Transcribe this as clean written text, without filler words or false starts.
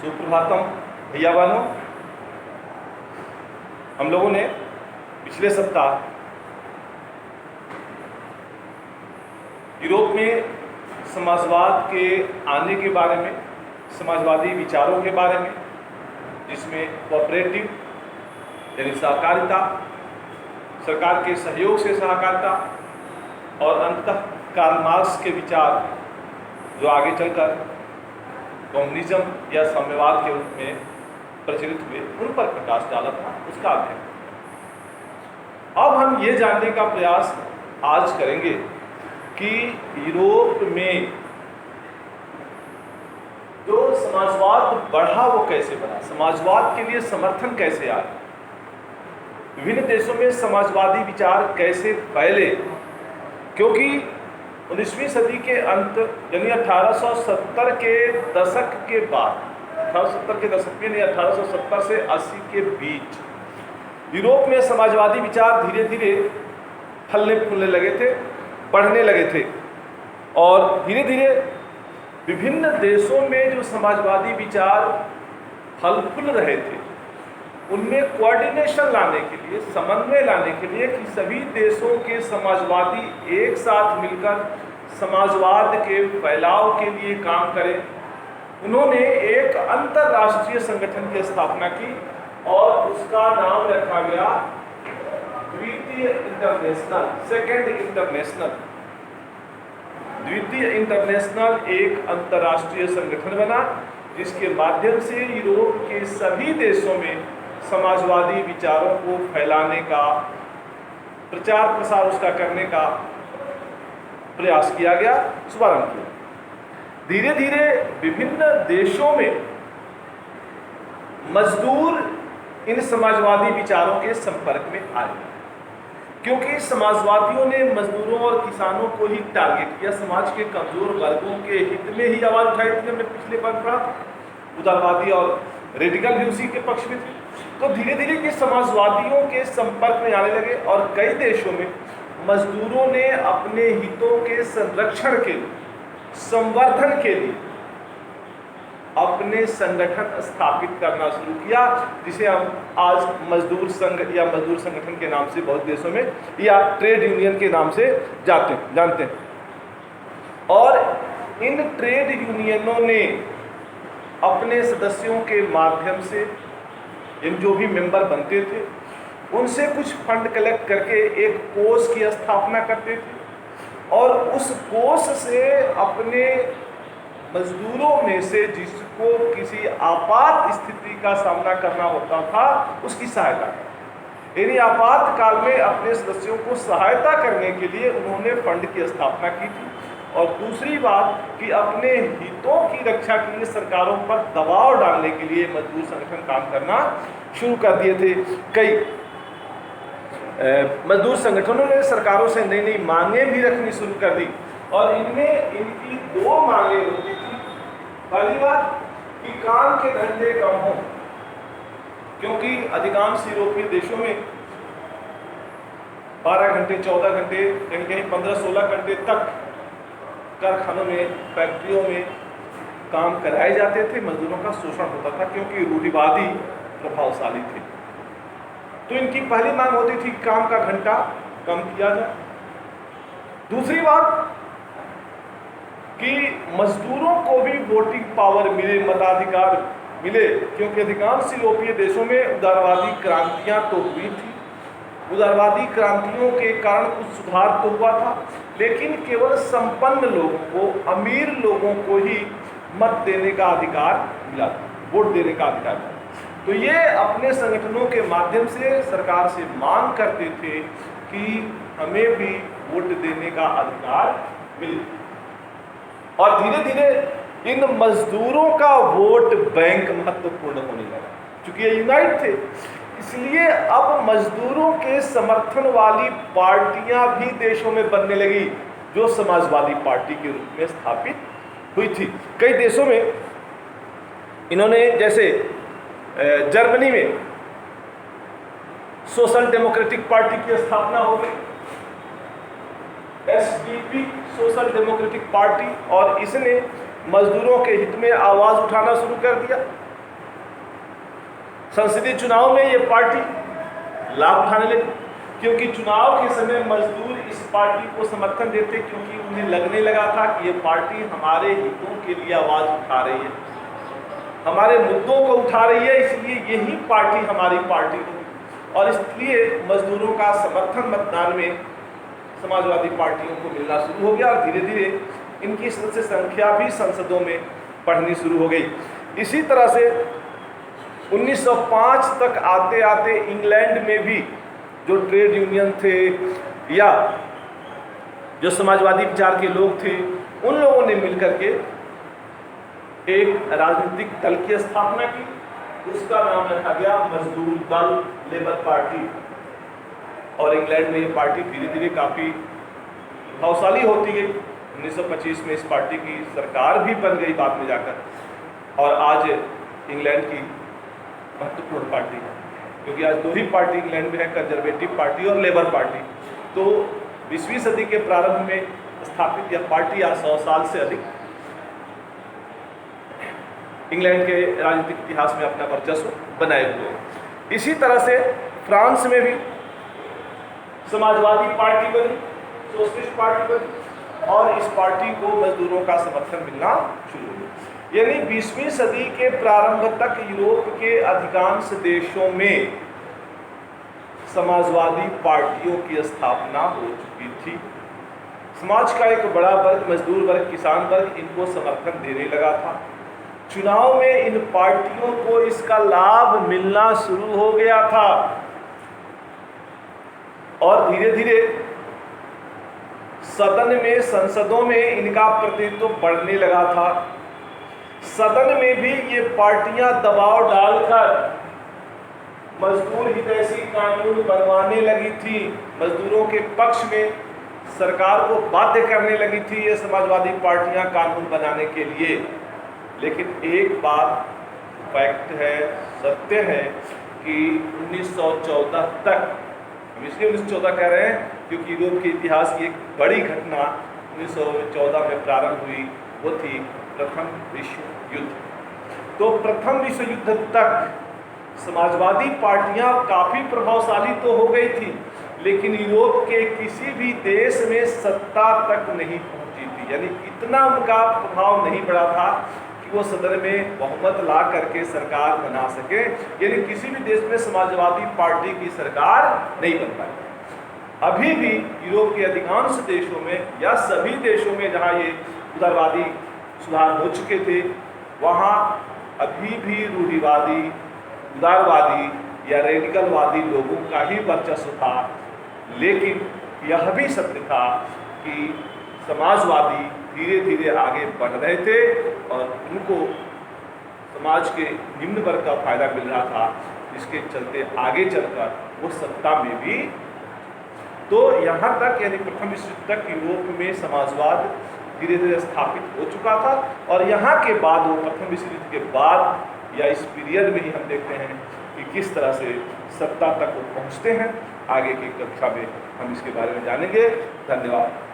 सुप्रभातम भैया बहनों। हम लोगों ने पिछले सप्ताह यूरोप में समाजवाद के आने के बारे में, समाजवादी विचारों के बारे में, जिसमें कोऑपरेटिव यानी सहकारिता, सरकार के सहयोग से सहकारिता और अंततः कार्ल मार्क्स के विचार जो आगे चलकर कम्युनिज्म या साम्यवाद के रूप में प्रचलित हुए, उन पर प्रकाश डाला था, उसका अध्ययन। अब हम ये जानने का प्रयास आज करेंगे कि यूरोप में जो समाजवाद बढ़ा वो कैसे बढ़ा, समाजवाद के लिए समर्थन कैसे आया, विभिन्न देशों में समाजवादी विचार कैसे फैले, क्योंकि 19वीं सदी के अंत यानी 1870 के दशक के बाद, 1870 के दशक में यानी 1870 से 80 के बीच यूरोप में समाजवादी विचार धीरे धीरे फलने फूलने लगे थे, बढ़ने लगे थे। और धीरे धीरे विभिन्न देशों में जो समाजवादी विचार फल फूल रहे थे, उनमें कोऑर्डिनेशन लाने के लिए, समन्वय लाने के लिए कि सभी देशों के समाजवादी एक साथ मिलकर समाजवाद के फैलाव के लिए काम करें, उन्होंने एक अंतर्राष्ट्रीय संगठन की स्थापना की और उसका नाम रखा गया द्वितीय इंटरनेशनल, सेकेंड इंटरनेशनल। द्वितीय इंटरनेशनल एक अंतर्राष्ट्रीय संगठन बना जिसके माध्यम से यूरोप के सभी देशों में समाजवादी विचारों को फैलाने का, प्रचार प्रसार उसका करने का प्रयास किया गया, शुभारंभ किया। धीरे धीरे विभिन्न देशों में मजदूर इन समाजवादी विचारों के संपर्क में आए, क्योंकि समाजवादियों ने मजदूरों और किसानों को ही टारगेट किया, समाज के कमजोर वर्गों के हित में ही आवाज उठाई थी। हमने पिछले बार पढ़ा, उदारवादी और रेडिकल भी उसी के पक्ष में थे। तो धीरे धीरे ये समाजवादियों के संपर्क में आने लगे और कई देशों में मजदूरों ने अपने हितों के संरक्षण के लिए, संवर्धन के लिए अपने संगठन स्थापित करना शुरू किया, जिसे हम आज मजदूर संघ या मजदूर संगठन के नाम से बहुत देशों में, या ट्रेड यूनियन के नाम से जानते हैं। और इन ट्रेड यूनियनों ने अपने सदस्यों के माध्यम से, इन जो भी मेंबर बनते थे, उनसे कुछ फंड कलेक्ट करके एक कोष की स्थापना करते थे और उस कोष से अपने मजदूरों में से जिसको किसी आपात स्थिति का सामना करना होता था, उसकी सहायता कर, यानी आपातकाल में अपने सदस्यों को सहायता करने के लिए उन्होंने फंड की स्थापना की थी। और दूसरी बात कि अपने हितों की रक्षा के लिए सरकारों पर दबाव डालने के लिए मजदूर संगठन काम करना शुरू कर दिए थे। कई मजदूर संगठनों ने सरकारों से नई नई मांगें भी रखनी शुरू कर दी और इनमें इनकी दो मांगें होती थी। पहली बात कि काम के घंटे कम हो, क्योंकि अधिकांश यूरोपीय देशों में 12 घंटे, 14 घंटे, कहीं 15-16 घंटे तक कारखानों में, फैक्ट्रियों में काम कराए जाते थे। मजदूरों का शोषण होता था क्योंकि रूढ़िवादी प्रभावशाली थे। तो इनकी पहली मांग होती थी काम का घंटा कम किया जाए। दूसरी बात कि मजदूरों को भी वोटिंग पावर मिले, मताधिकार मिले, क्योंकि अधिकांश यूरोपीय देशों में उदारवादी क्रांतियां तो हुई थी। उदारवादी क्रांतियों के कारण कुछ सुधार तो हुआ था, लेकिन केवल संपन्न लोगों को, अमीर लोगों को ही मत देने का अधिकार मिला था, वोट देने का अधिकार मिला। तो ये अपने संगठनों के माध्यम से सरकार से मांग करते थे कि हमें भी वोट देने का अधिकार मिले। और धीरे धीरे इन मजदूरों का वोट बैंक महत्वपूर्ण होने लगा, क्योंकि ये यूनाइट थे। इसलिए अब मजदूरों के समर्थन वाली पार्टियां भी देशों में बनने लगी, जो समाजवादी पार्टी के रूप में स्थापित हुई थी। कई देशों में इन्होंने, जैसे जर्मनी में सोशल डेमोक्रेटिक पार्टी की स्थापना हो गई, SDP सोशल डेमोक्रेटिक पार्टी, और इसने मजदूरों के हित में आवाज उठाना शुरू कर दिया। संसदीय चुनाव में ये पार्टी लाभ उठाने लगी, क्योंकि चुनाव के समय मजदूर इस पार्टी को समर्थन देते, क्योंकि उन्हें लगने लगा था कि ये पार्टी हमारे हितों के लिए आवाज उठा रही है, हमारे मुद्दों को उठा रही है, इसलिए यही पार्टी हमारी पार्टी होगी। और इसलिए मजदूरों का समर्थन मतदान में समाजवादी पार्टियों को मिलना शुरू हो गया और धीरे धीरे इनकी सदस्य संख्या भी संसदों में बढ़नी शुरू हो गई। इसी तरह से 1905 तक आते आते इंग्लैंड में भी जो ट्रेड यूनियन थे या जो समाजवादी विचार के लोग थे, उन लोगों ने मिलकर के एक राजनीतिक दल की स्थापना की, उसका नाम रखा गया मजदूर दल, लेबर पार्टी। और इंग्लैंड में ये पार्टी धीरे धीरे काफ़ी प्रभावशाली होती गई। 1925 में इस पार्टी की सरकार भी बन गई बाद में जाकर, और आज इंग्लैंड की महत्वपूर्ण पार्टी है, क्योंकि आज दो ही पार्टी इंग्लैंड में है, कंजर्वेटिव पार्टी और लेबर पार्टी। तो 20वीं सदी के प्रारंभ में स्थापित यह पार्टी आज 100 साल से अधिक इंग्लैंड के राजनीतिक इतिहास में अपना वर्चस्व बनाए हुए है। इसी तरह से फ्रांस में भी समाजवादी पार्टी बनी, सोशलिस्ट पार्टी बनी, और इस पार्टी को मजदूरों का समर्थन मिलना शुरू हुआ। यानी 20वीं सदी के प्रारंभ तक यूरोप के अधिकांश देशों में समाजवादी पार्टियों की स्थापना हो चुकी थी। समाज का एक बड़ा वर्ग, मजदूर वर्ग, किसान वर्ग, इनको समर्थन देने लगा था। चुनाव में इन पार्टियों को इसका लाभ मिलना शुरू हो गया था और धीरे धीरे सदन में, संसदों में इनका प्रतिनिधित्व बढ़ने लगा था। सदन में भी ये पार्टियां दबाव डालकर मजदूर हितैषी कानून बनवाने लगी थी, मजदूरों के पक्ष में सरकार को बाध्य करने लगी थी ये समाजवादी पार्टियां कानून बनाने के लिए। लेकिन एक बात फैक्ट है, सत्य है कि 1914 तक, हम इसलिए 1914 कह रहे हैं क्योंकि यूरोप के इतिहास की एक बड़ी घटना 1914 में प्रारंभ हुई, वो थी प्रथम विश्व युद्ध। तो प्रथम विश्व युद्ध तक समाजवादी पार्टियां काफ़ी प्रभावशाली तो हो गई थी, लेकिन यूरोप के किसी भी देश में सत्ता तक नहीं पहुंची थी। यानी इतना उनका प्रभाव नहीं बढ़ा था कि वो सदन में बहुमत ला करके सरकार बना सके। यानी किसी भी देश में समाजवादी पार्टी की सरकार नहीं बन पाई। अभी भी यूरोप के अधिकांश देशों में या सभी देशों में जहाँ ये उदारवादी सुधार हो चुके थे, वहाँ अभी भी रूढ़िवादी, उदारवादी या रेडिकलवादी लोगों का ही वर्चस्व था। लेकिन यह भी सत्य था कि समाजवादी धीरे धीरे आगे बढ़ रहे थे और उनको समाज के निम्न वर्ग का फायदा मिल रहा था, जिसके चलते आगे चलकर वो सत्ता में भी। तो यहाँ तक यानी प्रथम विश्व युद्ध तक यूरोप में समाजवाद धीरे धीरे स्थापित हो चुका था, और यहाँ के बाद वो प्रथम विश्व युद्ध के बाद या इस पीरियड में ही हम देखते हैं कि किस तरह से सत्ता तक वो पहुँचते हैं। आगे की कक्षा में हम इसके बारे में जानेंगे। धन्यवाद।